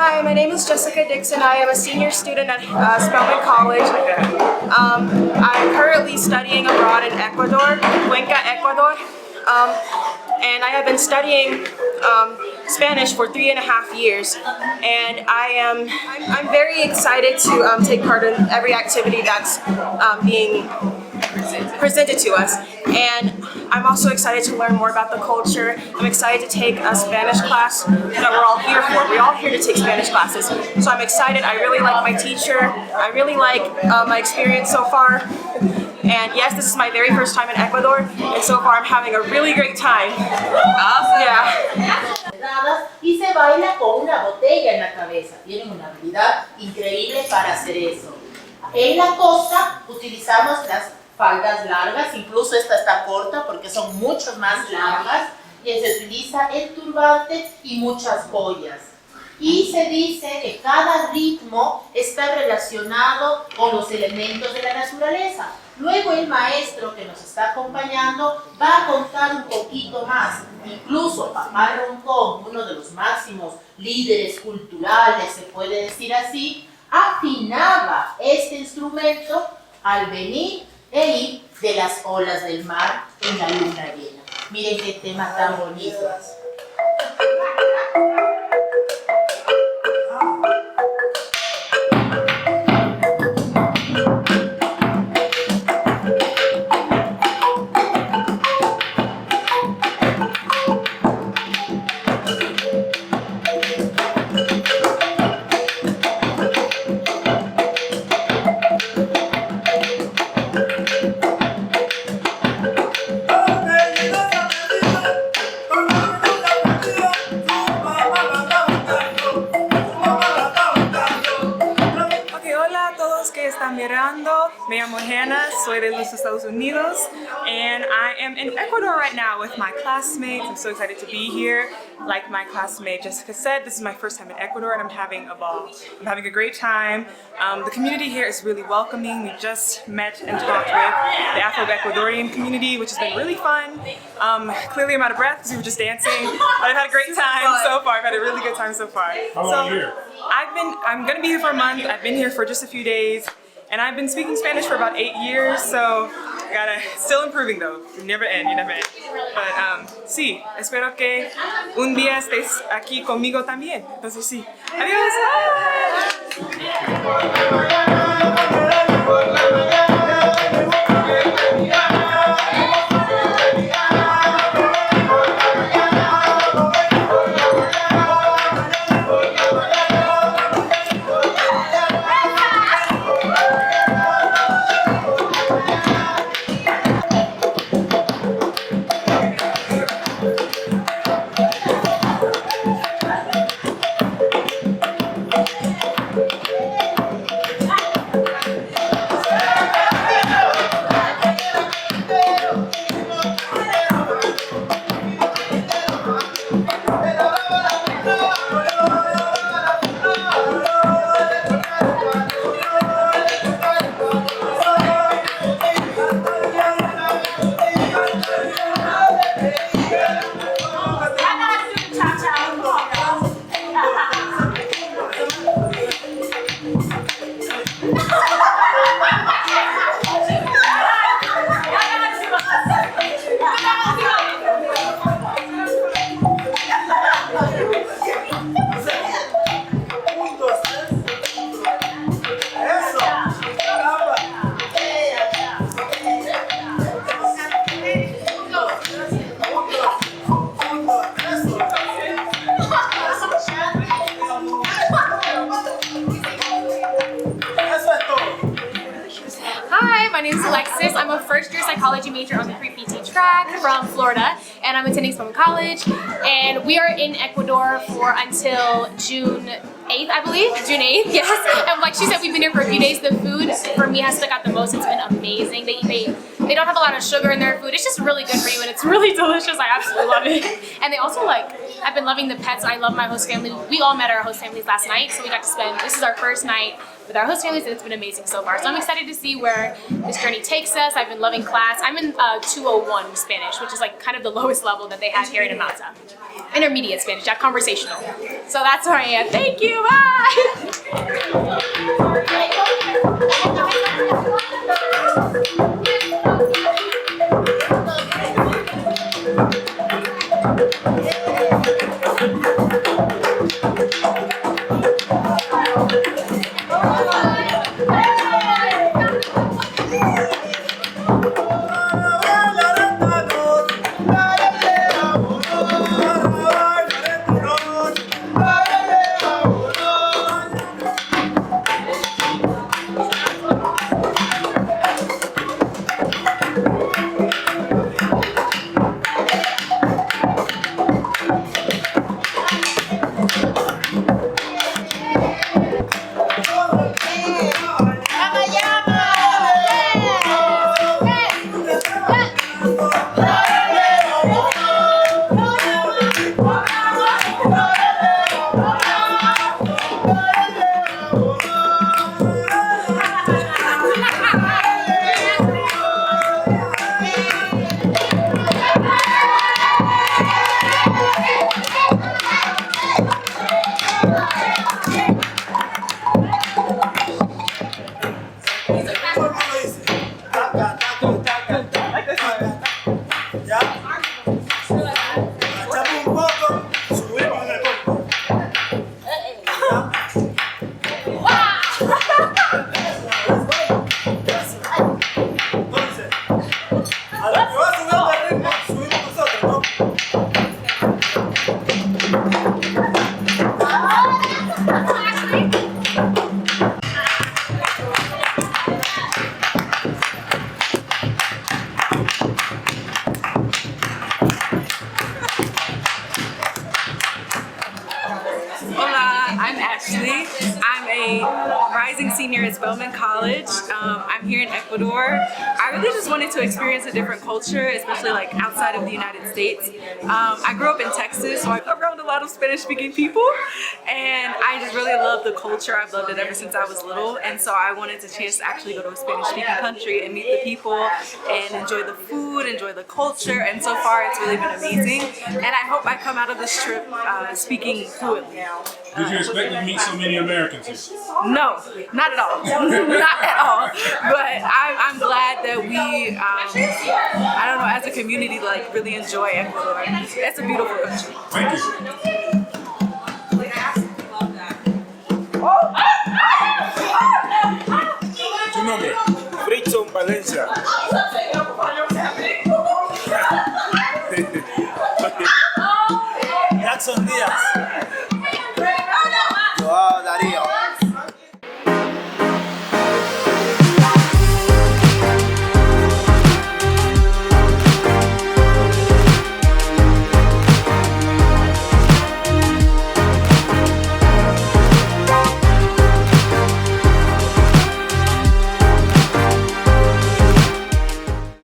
Hi, my name is Jessica Dixon. I am a senior student at Spelman College. I'm currently studying abroad in Ecuador, Cuenca, Ecuador. And I have been studying Spanish for 3.5 years, and I'm very excited to take part in every activity that's being presented to us. And I'm also excited to learn more about the culture. I'm excited to take a Spanish class that we're all here for. We're all here to take Spanish classes. So I'm excited. I really like my teacher. I really like my experience so far. And yes, this is my very first time in Ecuador, and so far I'm having a really great time. Awesome. Yeah. Y se baila con una botella en la cabeza. Tienen una habilidad increíble para hacer eso. En la costa utilizamos las faldas largas, incluso esta está corta porque son mucho más largas, y se utiliza el turbante y muchas joyas. Y se dice que cada ritmo está relacionado con los elementos de la naturaleza. Luego el maestro que nos está acompañando va a contar un poquito más. Incluso Papá Roncón, uno de los máximos líderes culturales, se puede decir así, afinaba este instrumento al venir e ir de las olas del mar en la luna llena. Miren qué tema tan bonito. Me llamo Hannah, soy de los Estados Unidos, and I am in Ecuador right now with my classmates. I'm so excited to be here. Like my classmate Jessica said, this is my first time in Ecuador and I'm having a ball. I'm having a great time. The community here is really welcoming. We just met and talked with the Afro Ecuadorian community, which has been really fun. Clearly I'm out of breath because we were just dancing, but I've had a great time so far. I've had a really good time so far. How long are you here? I'm going to be here for a month. I've been here for just a few days. And I've been speaking Spanish for about 8 years, so still improving though. You never end. But sí, espero que un día estés aquí conmigo también. Entonces sí. Adiós. My name is Alexis. I'm a first-year psychology major on the pre-PT track from Florida, and I'm attending Spelman College. And we are in Ecuador for until June 8th, I believe. June 8th, yes. And like she said, we've been here for a few days. The food for me has stuck out the most. It's been amazing. They don't have a lot of sugar in their food. It's just really good for you, and it's really delicious. I absolutely love it. And they also I've been loving the pets. I love my host family. We all met our host families last night, so we got to spend, this is our first night with our host families, and it's been amazing so far. So I'm excited to see where this journey takes us. I've been loving class. I'm in 201 Spanish, which is like kind of the lowest level that they have here in Malta. Intermediate Spanish, not conversational. So that's where I am. Thank you, I'm a rising senior at Spelman College. I'm here in Ecuador. I really just wanted to experience a different culture, especially like outside of the United States. I grew up in Texas, so I'm around a lot of Spanish-speaking people, and I just really love the culture. I've loved it ever since I was little, and so I wanted the chance to actually go to a Spanish-speaking country and meet the people and enjoy the food, enjoy the culture, and so far it's really been amazing. And I hope I come out of this trip speaking fluently. Did you expect to meet so many Americans here? No, not at all. Not at all. But I'm glad that we, I don't know, as a community, like really enjoy Ecuador. It's a beautiful country. Thank you. Tu nombre? Frickson Valencia.